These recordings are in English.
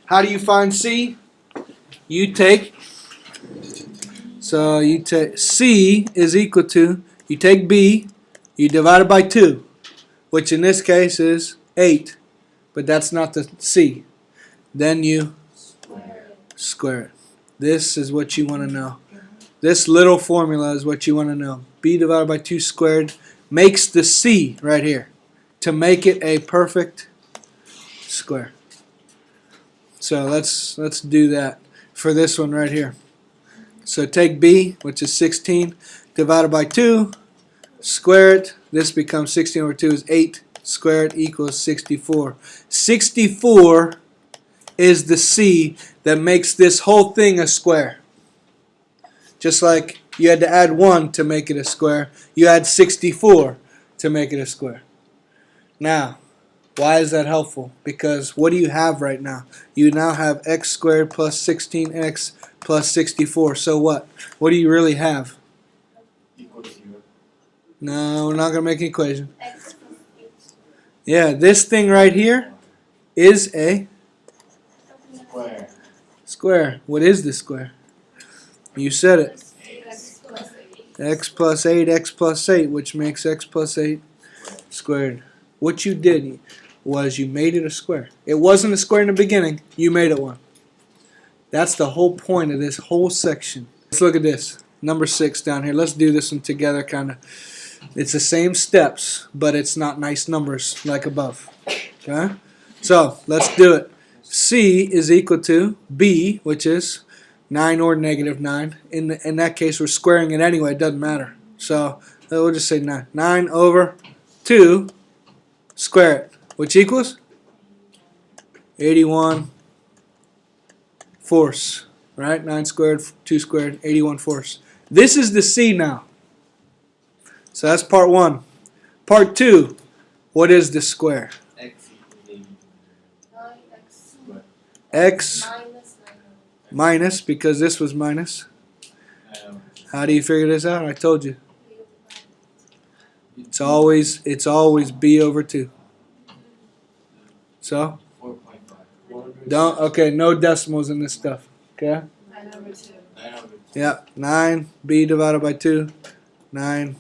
How do you find C? You take, so you take C is equal to, you take B, you divide it by 2, which in this case is 8, but that's not the C. Then you square it. This is what you want to know. This little formula is what you want to know. B divided by 2 squared makes the C right here to make it a perfect square. So let's do that for this one right here. So take B, which is 16, divided by 2, square it. This becomes 16 over 2 is 8 squared equals 64. 64 is the C that makes this whole thing a square. Just like you had to add 1 to make it a square, you add 64 to make it a square. Now, why is that helpful? Because what do you have right now? You now have x squared plus 16x plus 64. So what? What do you really have? Equal to 0. No, we're not going to make an equation. Yeah, this thing right here is a Square. square. What is the square? You said it. X plus 8, x plus 8, which makes x plus 8 squared. What you did was you made it a square. It wasn't a square in the beginning. You made it one. That's the whole point of this whole section. Let's look at this. Number 6 down here. Let's do this one together kind of. It's the same steps, but it's not nice numbers like above. Okay? So, let's do it. C is equal to B, which is 9 or negative 9. In that case, we're squaring it anyway. It doesn't matter. So, we'll just say 9. 9 over 2, square it. Which equals 81 fourths. Right? 9 squared, 2 squared, 81 fourths. This is the C now. So that's part 1. Part 2, what is the square? X equals 80. X minus, because this was minus. How do you figure this out? I told you. It's always B over 2. So? 4.5. Okay, no decimals in this stuff. Okay? 9 over 2. Yeah, 9, B divided by 2, 9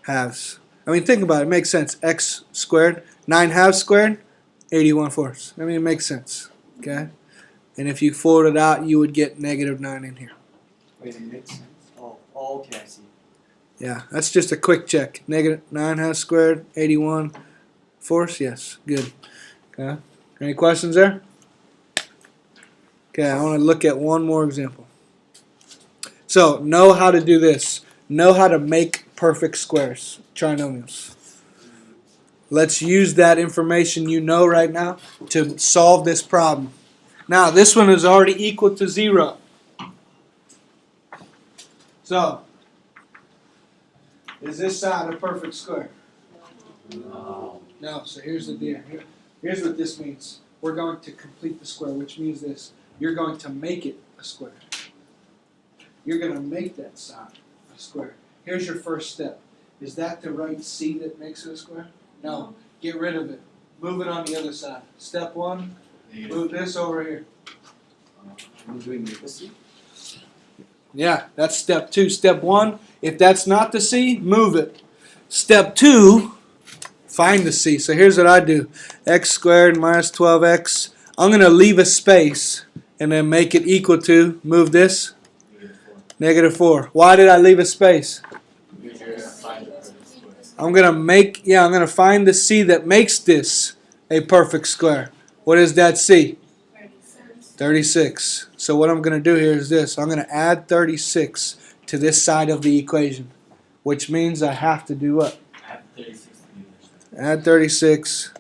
halves. I mean, think about it. It makes sense. X squared, 9 halves squared, 81 fourths. I mean, it makes sense. Okay? And if you fold it out, you would get negative 9 in here. Wait, it makes sense. Oh, okay, I see. Yeah, that's just a quick check. Negative 9 halves squared, 81 fourths. Yes, good. Okay. Any questions there? Okay, I want to look at one more example. So, know how to do this. Know how to make perfect squares, trinomials. Let's use that information you know right now to solve this problem. Now, this one is already equal to 0. So, is this side a perfect square? No. No, so here's the deal. Here's what this means. We're going to complete the square, which means this. You're going to make it a square. You're going to make that side a square. Here's your first step. Is that the right C that makes it a square? No. Get rid of it. Move it on the other side. Step 1, move this over here. I'm doing the C. Yeah, that's step 2. Step 1, if that's not the C, move it. Step 2, find the C. So here's what I do. X squared minus 12x. I'm going to leave a space and then make it equal to, move this, negative 4. Why did I leave a space? I'm going to find the C that makes this a perfect square. What is that C? 36. So what I'm going to do here is this. I'm going to add 36 to this side of the equation, which means I have to do what? Add 36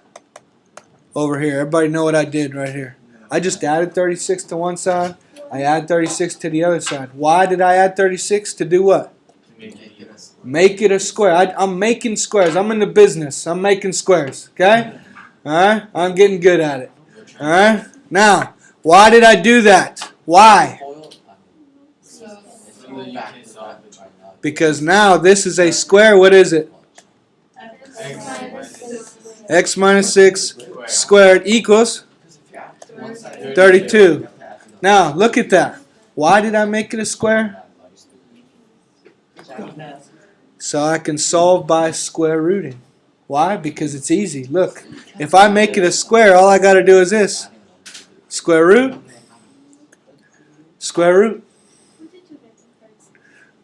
over here. Everybody know what I did right here? I just added 36 to one side. I add 36 to the other side. Why did I add 36? To do what? Make it a square. I'm making squares. I'm in the business. I'm making squares. Okay? Alright? I'm getting good at it. Alright? Now, why did I do that? Why? Because now this is a square. What is it? X minus 6 squared equals 32. Now, look at that. Why did I make it a square? So I can solve by square rooting. Why? Because it's easy. Look, if I make it a square, all I got to do is this. Square root. Square root.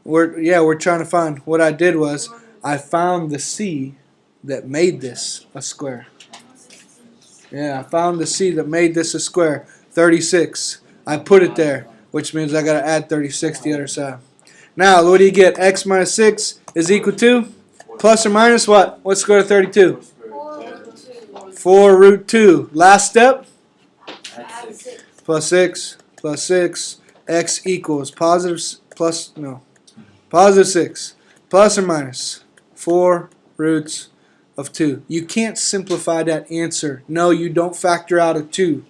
We're trying to find. What I did was I found the c that made this a square. Yeah, I found the c that made this a square. 36. I put it there, which means I got to add 36 to the other side. Now, what do you get? X minus 6 is equal to? Plus or minus what? What's square root of 32? 4 root 2. Last step? Plus 6. Plus 6. X equals positive 6. Plus or minus 4 roots of 2. You can't simplify that answer. No, you don't factor out a 2.